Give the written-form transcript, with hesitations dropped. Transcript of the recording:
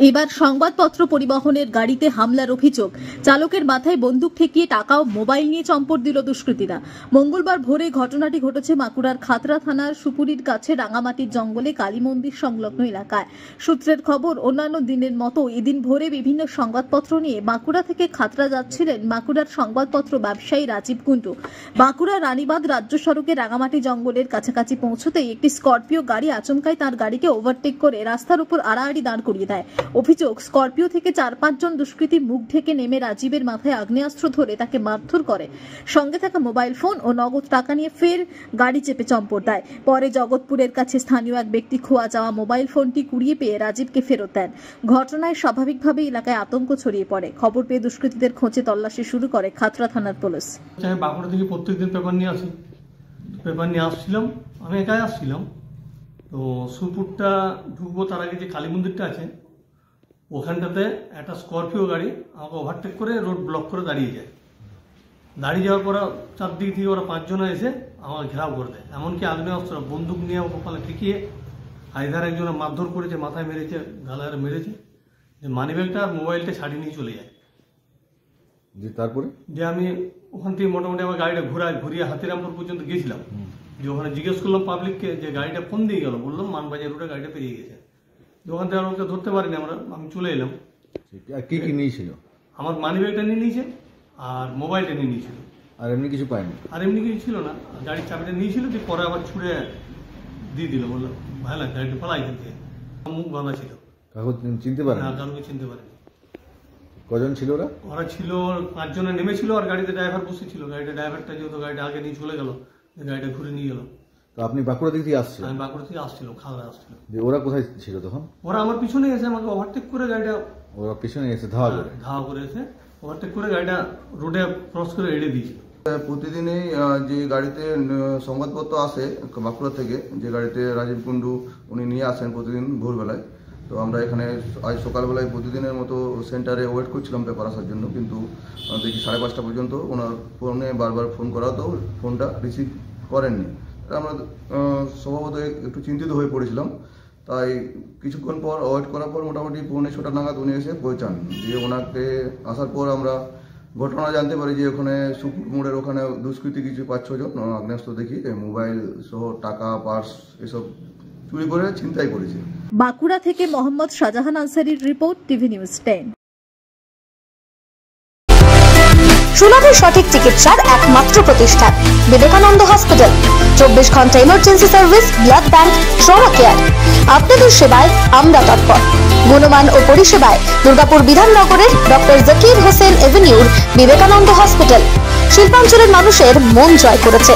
এবার সংবাদপত্র পরিবহনের গাড়িতে হামলার অভিযোগ। চালকের মাথায় বন্দুক ঠেকিয়ে টাকা ও মোবাইল নিয়ে চম্পট দিল দুষ্কৃতীরা। মঙ্গলবার ভোরে ঘটনাটি ঘটেছে বাঁকুড়ার খাতড়া থানার সুপুরির কাছে রাঙামাটির জঙ্গলে কালী মন্দির সংলগ্ন এলাকায়। সূত্রের খবর, অন্যান্য দিনের মতো এদিন ভোরে বিভিন্ন সংবাদপত্র নিয়ে বাঁকুড়া থেকে খাতড়া যাচ্ছিলেন বাঁকুড়ার সংবাদপত্র ব্যবসায়ী রাজীব কুণ্ডু। বাঁকুড়া রানীবাঁধ রাজ্য সড়কে রাঙামাটি জঙ্গলের কাছাকাছি পৌঁছতেই একটি স্করপিও গাড়ি আচমকাই তার গাড়িকে ওভারটেক করে রাস্তার উপর আড়াআড়ি দাঁড় করিয়ে দেয়। অভিযোগ, স্করপিও থেকে 4-5 জন দুষ্কৃতী মুখ ঢেকে নেমে রাজীবের মাথায় আগ্নেয়াস্ত্র ধরে তাকে মারধর করে। সঙ্গে থাকা মোবাইল ফোন ও নগদ টাকা নিয়ে ফের গাড়ি চেপে চম্পট দেয়। পরে জগৎপুরের কাছে স্থানীয় এক ব্যক্তি খোয়া যাওয়া মোবাইল ফোনটি কুড়িয়ে পেয়ে রাজীবকে ফেরত দেন। ঘটনায় স্বাভাবিকভাবেই এলাকায় আতঙ্ক ছড়িয়ে পড়ে। খবর পেয়ে দুষ্কৃতীদের খোঁজে তল্লাশি শুরু করে খাতড়া থানার পুলিশ। বাঁকুড়া থেকে প্রত্যেকদিন পেপার নিয়ে আসি, আসছিলাম, আমি একাই আসছিলাম। তো সুপুরটা ঢুকবো তার আগে যে কালী মন্দিরটা আছে ওখানটাতে একটা স্করপিও গাড়ি আমাকে ওভারটেক করে রোড ব্লক করে দাঁড়িয়ে যায়। দাঁড়িয়ে যাওয়ার পর চারদিক থেকে ওরা 5 জন এসে আমাকে ঘেরাও করে দেয়। এমনকি আগ্নেয়াস্ত্র বন্দুক নিয়ে কপালে ঠেকিয়ে আইধার একজনে মারধর করেছে, মাথায় মেরেছে, গালায় মেরেছে। যে মানিব্যাগটা আর মোবাইলটা ছাড়িয়ে নিয়ে চলে যায়। তারপরে যে আমি ওখান থেকে মোটামুটি আমার গাড়িটা ঘুরিয়ে হাতিরামপুর পর্যন্ত গেছিলাম। যে ওখানে জিজ্ঞেস করলাম পাবলিককে যে গাড়িটা কোন দিকে গেল, বললাম মানবাজার রোডে গাড়িটা পেরিয়ে গেছে। ওখান থেকে আমাকে ধরতে পারিনি, আমি চলে এলাম। কি কি নিয়েছিল? আমার মানিব্যাগটা নিয়ে নিয়েছে আর মোবাইলটা নিয়ে নিয়েছিল। আর এমনি কিছু পাইনি? আর এমনি কিছু ছিল না। গাড়ির চাবিটা নিয়েছিল, যে পরে আবার ছুড়ে দিয়ে দিল। বললাম ভালো, গাড়িটা পালাই এখান থেকে। মুখ বাঁধা ছিল। কাগজ চিনতে পারে না? কাউকে চিনতে পারেনি। কজন ছিল ওরা? ওরা ছিল 5 জনে নেমেছিল আর গাড়িতে ড্রাইভার বসেছিল। গাড়িটা ড্রাইভারটা যেহেতু গাড়িটা আগে নিয়ে চলে গেল, গাড়িটা ঘুরে নিয়ে গেল। তো আপনি বাঁকুড়া দিক থেকে আসছেন? আমি বাঁকুড়া থেকে আসছিল, খাতড়া আসছিল। ওরা কোথায় ছিল তখন? ওরা আমার পিছনে এসে আমাকে ওভারটেক করে গাড়িটা, ওরা পিছনে এসে ধাওয়া করে এসে ওভারটেক করে গাড়িটা রোডে ক্রস করে এড়িয়ে দিয়েছিল। প্রতিদিনই যে গাড়িতে সংবাদপত্র আসে বাঁকুড়া থেকে, যে গাড়িতে রাজীব কুণ্ডু উনি নিয়ে আসেন প্রতিদিন ভোরবেলায়। তো আমরা এখানে আজ সকালবেলায় প্রতিদিনের মতো সেন্টারে ওয়েট করছিলাম পেপার আসার জন্য, কিন্তু দেখি 5:30 পর্যন্ত ওনার ফোনে বারবার ফোন করাতেও ফোনটা রিসিভ করেননি। আমরা স্বভাবত একটু চিন্তিত হয়ে পড়েছিলাম। তাই কিছুক্ষণ পর ওয়েট করার পর মোটামুটি 6:45 নাগাদ উনি এসে পৌঁছান। দিয়ে ওনাকে আসার পর আমরা ঘটনা জানতে পারি যে ওখানে সুপুর মোড়ের ওখানে দুষ্কৃতী কিছু 5-6 জন আগ্নেয়াস্ত্র দেখি মোবাইল সহ টাকা, পার্স এসব চুরি করে ছিনতাই করেছে। বাঁকুড়া থেকে মোহাম্মদ শাহজাহান আনসারির রিপোর্ট, টিভি নিউজ 10। সুলভের সঠিক চিকিৎসার একমাত্র প্রতিষ্ঠান বিবেকানন্দ হসপিটাল। 24 ঘন্টা emergency service, blood bank, trauma care. আপনাদের সেবায় আমরা তৎপর। গুণমান ও পরিষেবায় দুর্গাপুর বিধাননগরের ডক্টর জাকির হোসেন এভিনিউর বিবেকানন্দ হসপিটাল শিল্পাঞ্চলের মানুষের মন জয় করেছে।